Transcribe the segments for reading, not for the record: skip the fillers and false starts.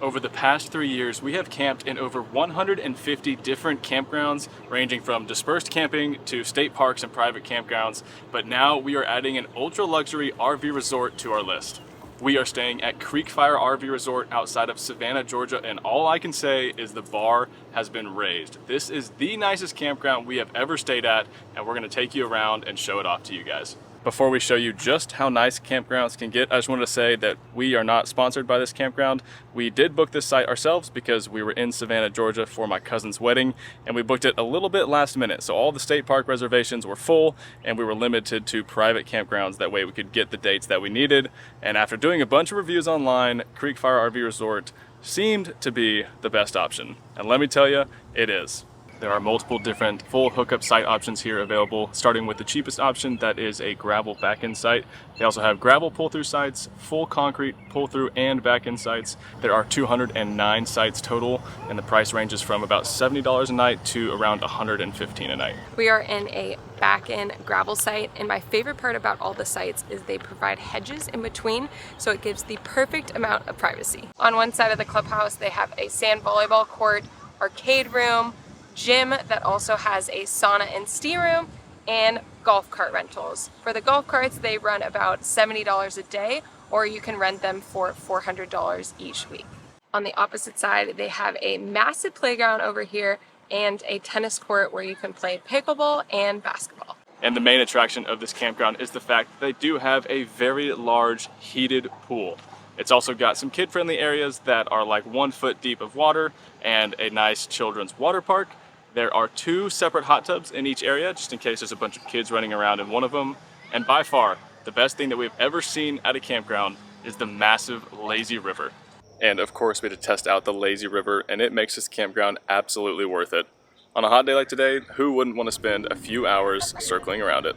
Over the past 3 years, we have camped in over 150 different campgrounds, ranging from dispersed camping to state parks and private campgrounds, but now we are adding an ultra-luxury RV resort to our list. We are staying at CreekFire RV Resort outside of Savannah, Georgia, and all I can say is the bar has been raised. This is the nicest campground we have ever stayed at, and we're gonna take you around and show it off to you guys. Before we show you just how nice campgrounds can get, I just wanted to say that we are not sponsored by this campground. We did book this site ourselves because we were in Savannah, Georgia for my cousin's wedding, and we booked it a little bit last minute. So all the state park reservations were full and we were limited to private campgrounds. That way we could get the dates that we needed. And after doing a bunch of reviews online, CreekFire RV Resort seemed to be the best option. And let me tell you, it is. There are multiple different full hookup site options here available, starting with the cheapest option that is a gravel back-end site. They also have gravel pull-through sites, full concrete pull-through and back-end sites. There are 209 sites total, and the price ranges from about $70 a night to around $115 a night. We are in a back-end gravel site, and my favorite part about all the sites is they provide hedges in between, so it gives the perfect amount of privacy. On one side of the clubhouse, they have a sand volleyball court, arcade room, gym that also has a sauna and steam room, and golf cart rentals. For the golf carts, they run about $70 a day, or you can rent them for $400 each week. On the opposite side, they have a massive playground over here and a tennis court where you can play pickleball and basketball. And the main attraction of this campground is the fact that they do have a very large heated pool. It's also got some kid-friendly areas that are like 1 foot deep of water and a nice children's water park. There are 2 separate hot tubs in each area, just in case there's a bunch of kids running around in one of them. And by far, the best thing that we've ever seen at a campground is the massive lazy river. And of course, we had to test out the lazy river, and it makes this campground absolutely worth it. On a hot day like today, who wouldn't want to spend a few hours circling around it?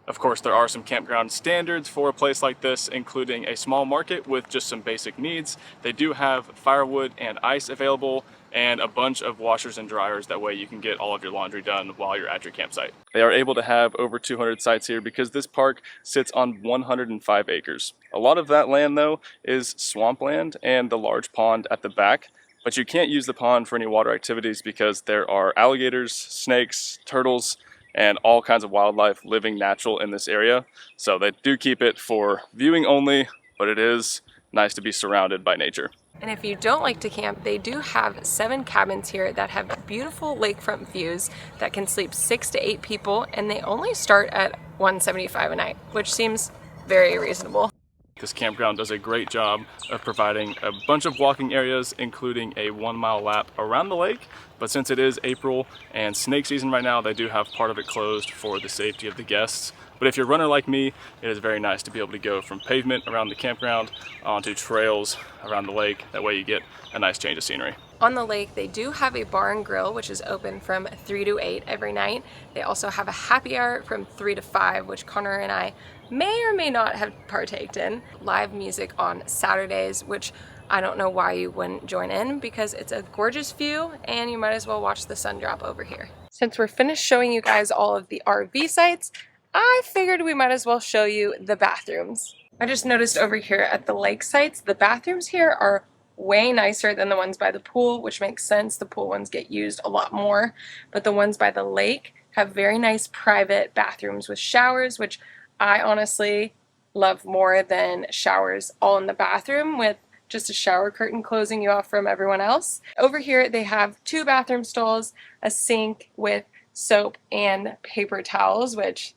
Of course, there are some campground standards for a place like this, including a small market with just some basic needs. They do have firewood and ice available, and a bunch of washers and dryers. That way you can get all of your laundry done while you're at your campsite. They are able to have over 200 sites here because this park sits on 105 acres. A lot of that land, though, is swampland and the large pond at the back. But you can't use the pond for any water activities because there are alligators, snakes, turtles, and all kinds of wildlife living natural in this area. So they do keep it for viewing only, but it is nice to be surrounded by nature. And if you don't like to camp, they do have 7 cabins here that have beautiful lakefront views that can sleep 6 to 8 people, and they only start at $175 a night, which seems very reasonable. This campground does a great job of providing a bunch of walking areas, including a 1-mile lap around the lake. But since it is April and snake season right now, they do have part of it closed for the safety of the guests. But if you're a runner like me, it is very nice to be able to go from pavement around the campground onto trails around the lake. That way you get a nice change of scenery. On the lake, they do have a bar and grill, which is open from 3 to 8 every night. They also have a happy hour from 3 to 5, which Connor and I may or may not have partaked in. Live music on Saturdays, which I don't know why you wouldn't join in because it's a gorgeous view and you might as well watch the sun drop over here. Since we're finished showing you guys all of the RV sites, I figured we might as well show you the bathrooms. I just noticed over here at the lake sites, the bathrooms here are way nicer than the ones by the pool, which makes sense. The pool ones get used a lot more, but the ones by the lake have very nice private bathrooms with showers, which I honestly love more than showers all in the bathroom with just a shower curtain closing you off from everyone else. Over here they have 2 bathroom stalls, a sink with soap and paper towels, which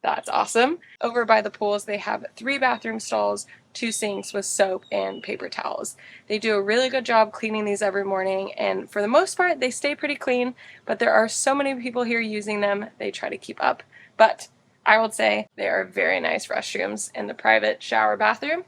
that's awesome. Over by the pools they have 3 bathroom stalls, 2 sinks with soap and paper towels. They do a really good job cleaning these every morning, and for the most part they stay pretty clean, but there are so many people here using them, they try to keep up. But I would say they are very nice restrooms, and the private shower bathroom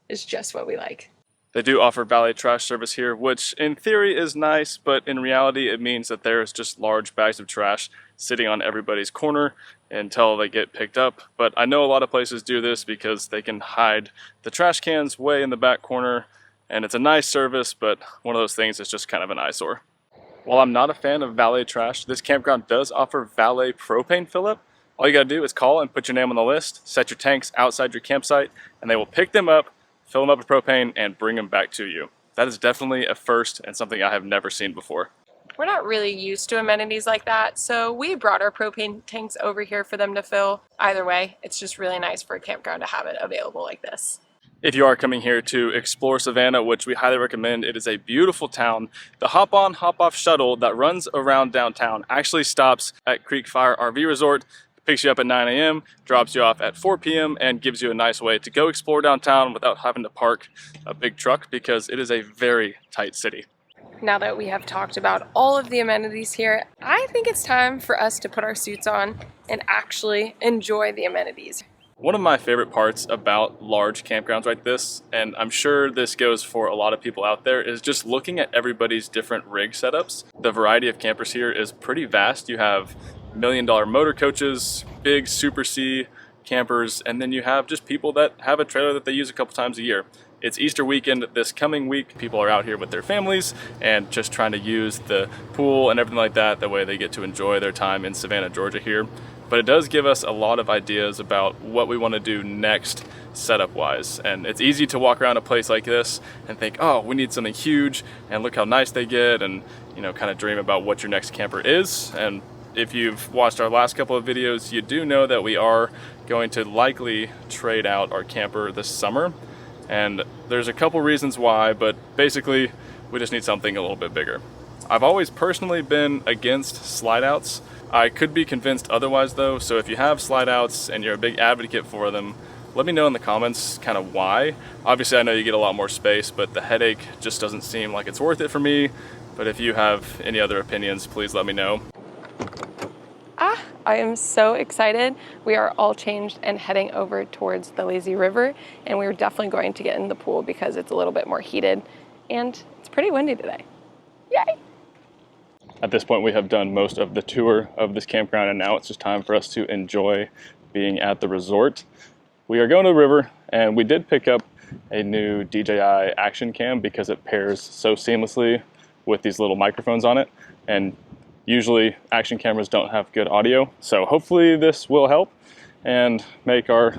is just what we like. They do offer valet trash service here, which in theory is nice, but in reality it means that there's just large bags of trash sitting on everybody's corner until they get picked up. But I know a lot of places do this because they can hide the trash cans way in the back corner, and it's a nice service, but one of those things that's just kind of an eyesore. While I'm not a fan of valet trash, this campground does offer Valet Propane fill-up. All you gotta do is call and put your name on the list, set your tanks outside your campsite, and they will pick them up, fill them up with propane, and bring them back to you. that is definitely a first and something I have never seen before. We're not really used to amenities like that, so we brought our propane tanks over here for them to fill. Either way, it's just really nice for a campground to have it available like this. If you are coming here to explore Savannah, which we highly recommend, it is a beautiful town. The hop-on, hop-off shuttle that runs around downtown actually stops at CreekFire RV Resort, picks you up at 9 a.m., drops you off at 4 p.m., and gives you a nice way to go explore downtown without having to park a big truck because it is a very tight city. Now that we have talked about all of the amenities here, I think it's time for us to put our suits on and actually enjoy the amenities. One of my favorite parts about large campgrounds like this, and I'm sure this goes for a lot of people out there, is just looking at everybody's different rig setups. The variety of campers here is pretty vast. You have $1 million motor coaches, big Super C campers, and then you have just people that have a trailer that they use a couple times a year. It's Easter weekend this coming week. People are out here with their families and just trying to use the pool and everything like that. That way they get to enjoy their time in Savannah, Georgia here. But it does give us a lot of ideas about what we want to do next setup wise. And it's easy to walk around a place like this and think, oh, we need something huge and look how nice they get, and kind of dream about what your next camper is. And if you've watched our last couple of videos, you do know that we are going to likely trade out our camper this summer. And there's a couple reasons why, but basically we just need something a little bit bigger. I've always personally been against slide outs. I could be convinced otherwise though, so if you have slide outs and you're a big advocate for them, let me know in the comments kind of why. Obviously I know you get a lot more space, but the headache just doesn't seem like it's worth it for me. But if you have any other opinions, please let me know. I am so excited. We are all changed and heading over towards the lazy river, and we're definitely going to get in the pool because it's a little bit more heated and it's pretty windy today. Yay! At this point we have done most of the tour of this campground, and now it's just time for us to enjoy being at the resort. We are going to the river, and we did pick up a new DJI action cam because it pairs so seamlessly with these little microphones on it, and usually action cameras don't have good audio, so hopefully this will help and make our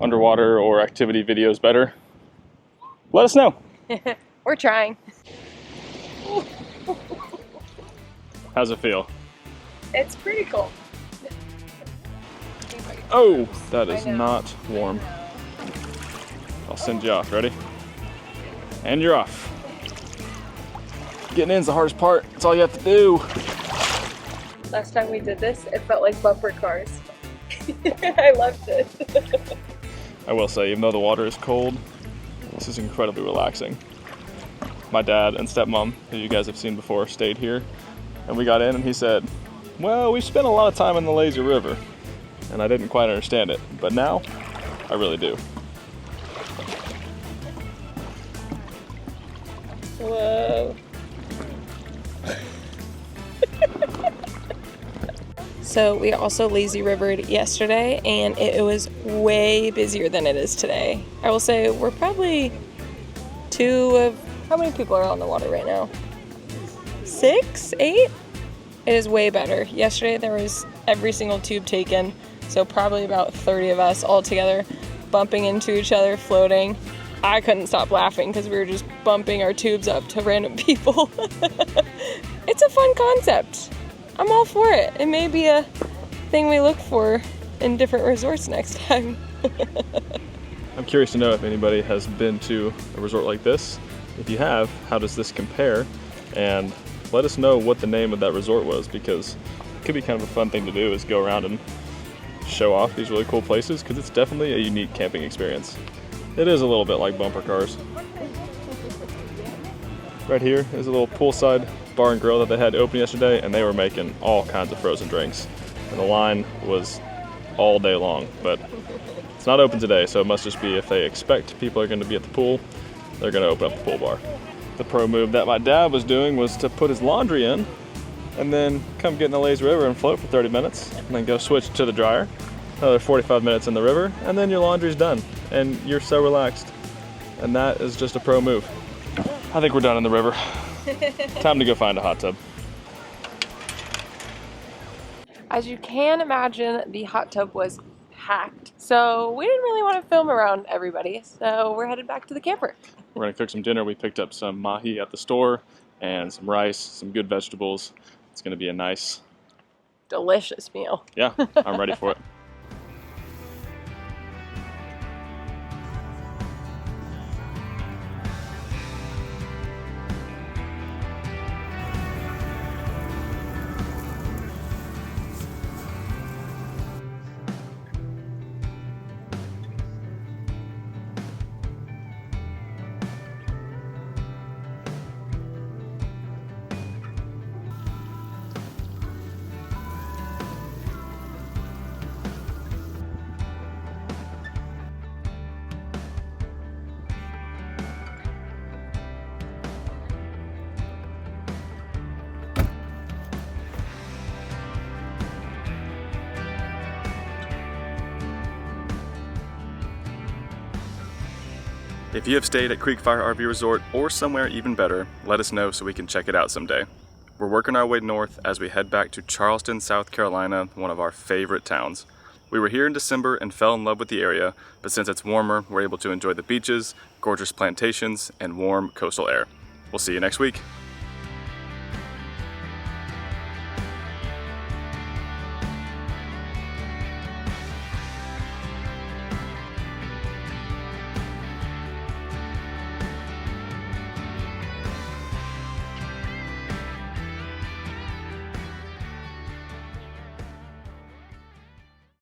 underwater or activity videos better. Let us know. We're trying. How's it feel? It's pretty cool. Oh, that is not warm. I'll send you off. Ready? And you're off. Getting in is the hardest part. That's all you have to do. Last time we did this, it felt like bumper cars. I loved it. I will say, even though the water is cold, this is incredibly relaxing. My dad and stepmom, who you guys have seen before, stayed here, and we got in and he said, well, we spent a lot of time in the lazy river, and I didn't quite understand it, but now I really do. Whoa. So we also lazy rivered yesterday, and it was way busier than it is today. I will say we're probably how many people are on the water right now? 6, 8? It is way better. Yesterday there was every single tube taken, so probably about 30 of us all together bumping into each other, floating. I couldn't stop laughing because we were just bumping our tubes up to random people. It's a fun concept. I'm all for it. It may be a thing we look for in different resorts next time. I'm curious to know if anybody has been to a resort like this. If you have, how does this compare? And let us know what the name of that resort was, because it could be kind of a fun thing to do, is go around and show off these really cool places, because it's definitely a unique camping experience. It is a little bit like bumper cars. Right here is a little poolside bar and grill that they had open yesterday, and they were making all kinds of frozen drinks. And the line was all day long, but it's not open today, so it must just be if they expect people are going to be at the pool, they're going to open up the pool bar. The pro move that my dad was doing was to put his laundry in and then come get in the lazy river and float for 30 minutes and then go switch to the dryer. Another 45 minutes in the river, and then your laundry's done and you're so relaxed. And that is just a pro move. I think we're done in the river. Time to go find a hot tub. As you can imagine, the hot tub was packed. So we didn't really want to film around everybody, so we're headed back to the camper. We're gonna cook some dinner. We picked up some mahi at the store and some rice, some good vegetables. It's gonna be a nice, Delicious meal. yeah, I'm ready for it. If you have stayed at CreekFire RV Resort or somewhere even better, let us know so we can check it out someday. We're working our way north as we head back to Charleston, South Carolina, one of our favorite towns. We were here in December and fell in love with the area, but since it's warmer, we're able to enjoy the beaches, gorgeous plantations, and warm coastal air. We'll see you next week.